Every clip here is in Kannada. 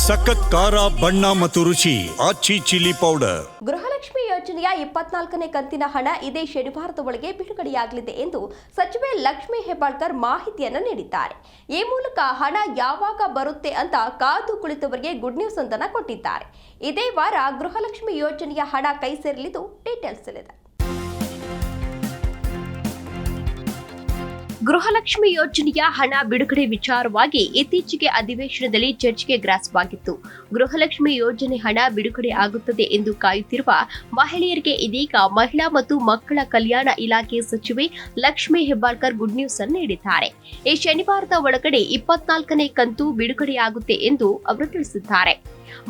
ಸಖತ್ ಖಾರ ಬಣ್ಣ ಮತ್ತು ರುಚಿ ಆಚಿ ಚಿಲ್ಲಿ ಪೌಡರ್. ಗೃಹಲಕ್ಷ್ಮಿ ಯೋಜನೆಯ 24ನೇ ಕಂತಿನ ಹಣ ಇದೇ ಶನಿವಾರದ ಒಳಗೆ ಬಿಡುಗಡೆಯಾಗಲಿದೆ ಎಂದು ಸಚಿವೆ ಲಕ್ಷ್ಮೀ ಹೆಬ್ಬಾಳ್ಕರ್ ಮಾಹಿತಿಯನ್ನು ನೀಡಿದ್ದಾರೆ. ಈ ಮೂಲಕ ಹಣ ಯಾವಾಗ ಬರುತ್ತೆ ಅಂತ ಕಾದು ಕುಳಿತವರಿಗೆ ಗುಡ್ ನ್ಯೂಸ್ ಅಂತ ಕೊಟ್ಟಿದ್ದಾರೆ. ಇದೇ ವಾರ ಗೃಹಲಕ್ಷ್ಮಿ ಯೋಜನೆಯ ಹಣ ಕೈ ಸೇರಲಿದ್ದು ಡೀಟೇಲ್ಸ್ ಇದೆ. ಗೃಹಲಕ್ಷ್ಮಿ ಯೋಜನೆಯ ಹಣ ಬಿಡುಗಡೆ ವಿಚಾರವಾಗಿ ಇತ್ತೀಚೆಗೆ ಅಧಿವೇಶನದಲ್ಲಿ ಚರ್ಚೆಗೆ ಗ್ರಾಸವಾಗಿತ್ತು. ಗೃಹಲಕ್ಷ್ಮಿ ಯೋಜನೆ ಹಣ ಬಿಡುಗಡೆ ಆಗುತ್ತದೆ ಎಂದು ಕಾಯುತ್ತಿರುವ ಮಹಿಳೆಯರಿಗೆ ಇದೀಗ ಮಹಿಳಾ ಮತ್ತು ಮಕ್ಕಳ ಕಲ್ಯಾಣ ಇಲಾಖೆ ಸಚಿವೆ ಲಕ್ಷ್ಮೀ ಹೆಬ್ಬಾಳ್ಕರ್ ಗುಡ್ ನ್ಯೂಸ್ ಅನ್ನು ನೀಡಿದ್ದಾರೆ. ಈ ಶನಿವಾರದ ಒಳಗಡೆ 24ನೇ ಕಂತು ಬಿಡುಗಡೆಯಾಗುತ್ತೆ ಎಂದು ಅವರು ತಿಳಿಸಿದ್ದಾರೆ.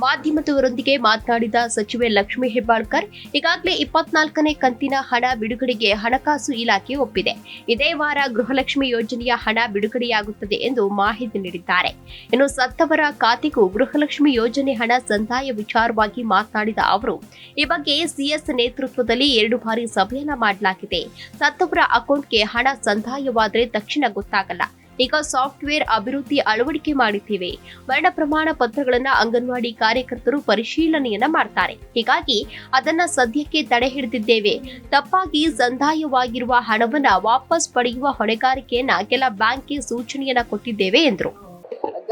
ಮಾಧ್ಯಮದವರೊಂದಿಗೆ ಮಾತನಾಡಿದ ಸಚಿವೆ ಲಕ್ಷ್ಮೀ ಹೆಬ್ಬಾಳ್ಕರ್, ಈಗಾಗಲೇ 24ನೇ ಕಂತಿನ ಹಣ ಬಿಡುಗಡೆಗೆ ಹಣಕಾಸು ಇಲಾಖೆ ಒಪ್ಪಿದೆ. ಇದೇ ವಾರ ಗೃಹಲಕ್ಷ್ಮಿ ಯೋಜನೆಯ ಹಣ ಬಿಡುಗಡೆಯಾಗುತ್ತದೆ ಎಂದು ಮಾಹಿತಿ ನೀಡಿದ್ದಾರೆ. ಇನ್ನು ಸತ್ತವರ ಖಾತೆಗೂ ಗೃಹಲಕ್ಷ್ಮಿ ಯೋಜನೆ ಹಣ ಸಂದಾಯ ವಿಚಾರವಾಗಿ ಮಾತನಾಡಿದ ಅವರು, ಈ ಬಗ್ಗೆ ಸಿಎಸ್ ನೇತೃತ್ವದಲ್ಲಿ 2 ಬಾರಿ ಸಭೆಯನ್ನ ಮಾಡಲಾಗಿದೆ. ಸತ್ತವರ ಅಕೌಂಟ್ಗೆ ಹಣ ಸಂದಾಯವಾದರೆ ತಕ್ಷಣ ಗೊತ್ತಾಗಲ್ಲ. ಈಗ ಸಾಫ್ಟ್ವೇರ್ ಅಭಿವೃದ್ಧಿ ಅಳವಡಿಕೆ ಮಾಡಿದ್ದೇವೆ. ಮರಣ ಪ್ರಮಾಣ ಪತ್ರಗಳನ್ನ ಅಂಗನವಾಡಿ ಕಾರ್ಯಕರ್ತರು ಪರಿಶೀಲನೆಯನ್ನ ಮಾಡ್ತಾರೆ. ಹೀಗಾಗಿ ಅದನ್ನ ಸದ್ಯಕ್ಕೆ ತಡೆ ಹಿಡಿದಿದ್ದೇವೆ. ತಪ್ಪಾಗಿ ಸಂದಾಯವಾಗಿರುವ ಹಣವನ್ನ ವಾಪಸ್ ಪಡೆಯುವ ಹೊಣೆಗಾರಿಕೆಯನ್ನ ಕೆಲ ಬ್ಯಾಂಕ್ಗೆ ಸೂಚನೆಯನ್ನ ಕೊಟ್ಟಿದ್ದೇವೆ ಎಂದರು.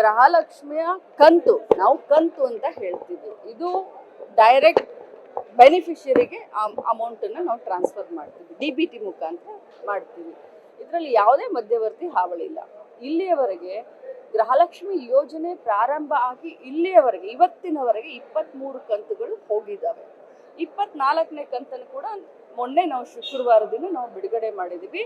ಗೃಹಲಕ್ಷ್ಮಿಯ ಕಂತು, ನಾವು ಕಂತು ಅಂತ ಹೇಳ್ತೀವಿ. ಇದು ಡೈರೆಕ್ಟ್ ಬೆನಿಫಿಷರಿಗೆ ಅಮೌಂಟ್ ಅನ್ನ ನಾವು ಟ್ರಾನ್ಸ್ಫರ್ ಮಾಡ್ತೀವಿ. DBT ಮುಖಾಂತರ ಮಾಡ್ತೀವಿ. ಇದರಲ್ಲಿ ಯಾವುದೇ ಮಧ್ಯವರ್ತಿ ಹಾವಳಿ ಇಲ್ಲ. ಇಲ್ಲಿಯವರೆಗೆ ಗೃಹಲಕ್ಷ್ಮಿ ಯೋಜನೆ ಪ್ರಾರಂಭ ಆಗಿ ಇಲ್ಲಿಯವರೆಗೆ ಇವತ್ತಿನವರೆಗೆ 23 ಕಂತುಗಳು ಹೋಗಿದ್ದಾವೆ. 24ನೇ ಕಂತನ್ನು ಕೂಡ ಮೊನ್ನೆ ನಾವು ಶುಕ್ರವಾರ ದಿನ ನಾವು ಬಿಡುಗಡೆ ಮಾಡಿದ್ದೀವಿ.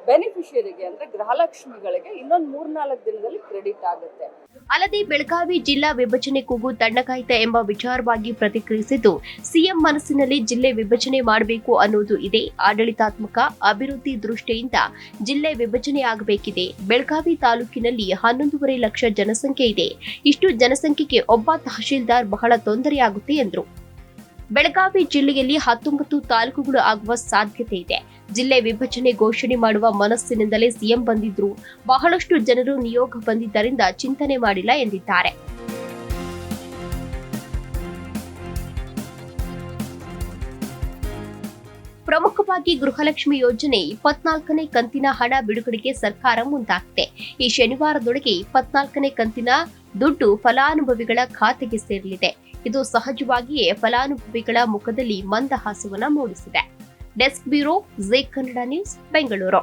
ಬೆನಿಫಿಷಿಯರಿಗೆ ಅಂದ್ರೆ ಗೃಹಲಕ್ಷ್ಮಿಗಳಿಗೆ ಇನ್ನೊಂದು 3-4 ದಿನದಲ್ಲಿ ಕ್ರೆಡಿಟ್ ಆಗುತ್ತೆ. ಅಲ್ಲದೆ ಬೆಳಗಾವಿ ಜಿಲ್ಲಾ ವಿಭಜನೆ ಕೂಗು ತಣ್ಣಗಾಯಿತ ಎಂಬ ವಿಚಾರವಾಗಿ ಪ್ರತಿಕ್ರಿಯಿಸಿದ್ದು, ಸಿಎಂ ಮನಸ್ಸಿನಲ್ಲಿ ಜಿಲ್ಲೆ ವಿಭಜನೆ ಮಾಡಬೇಕು ಅನ್ನೋದು ಇದೆ. ಆಡಳಿತಾತ್ಮಕ ಅಭಿವೃದ್ಧಿ ದೃಷ್ಟಿಯಿಂದ ಜಿಲ್ಲೆ ವಿಭಜನೆ ಆಗಬೇಕಿದೆ. ಬೆಳಗಾವಿ ತಾಲೂಕಿನಲ್ಲಿ 11.5 ಲಕ್ಷ ಜನಸಂಖ್ಯೆ ಇದೆ. ಇಷ್ಟು ಜನಸಂಖ್ಯೆಗೆ ಒಬ್ಬ ತಹಶೀಲ್ದಾರ್ ಬಹಳ ತೊಂದರೆಯಾಗುತ್ತೆ ಎಂದರು. ಬೆಳಗಾವಿ ಜಿಲ್ಲೆಯಲ್ಲಿ 19 ತಾಲೂಕುಗಳು ಆಗುವ ಸಾಧ್ಯತೆ ಇದೆ. ಜಿಲ್ಲೆ ವಿಭಜನೆ ಘೋಷಣೆ ಮಾಡುವ ಮನಸ್ಸಿನಿಂದಲೇ ಸಿಎಂ ಬಂದಿದ್ರು. ಬಹಳಷ್ಟು ಜನರು ನಿಯೋಗ ಬಂದಿದ್ದರಿಂದ ಚಿಂತನೆ ಮಾಡಿಲ್ಲ ಎಂದಿದ್ದಾರೆ. ಪ್ರಮುಖವಾಗಿ ಗೃಹಲಕ್ಷ್ಮಿ ಯೋಜನೆ 24ನೇ ಕಂತಿನ ಹಣ ಬಿಡುಗಡೆಗೆ ಸರ್ಕಾರ ಮುಂದಾಗಿದೆ. ಈ ಶನಿವಾರದೊಳಗೆ 24ನೇ ಕಂತಿನ ದುಡ್ಡು ಫಲಾನುಭವಿಗಳ ಖಾತೆಗೆ ಸೇರಲಿದೆ. ಇದು ಸಹಜವಾಗಿಯೇ ಫಲಾನುಭವಿಗಳ ಮುಖದಲ್ಲಿ ಮಂದಹಾಸವನ್ನ ಮೂಡಿಸಿದೆ. Desk bureau, Zee Kannada news, Bengaluru.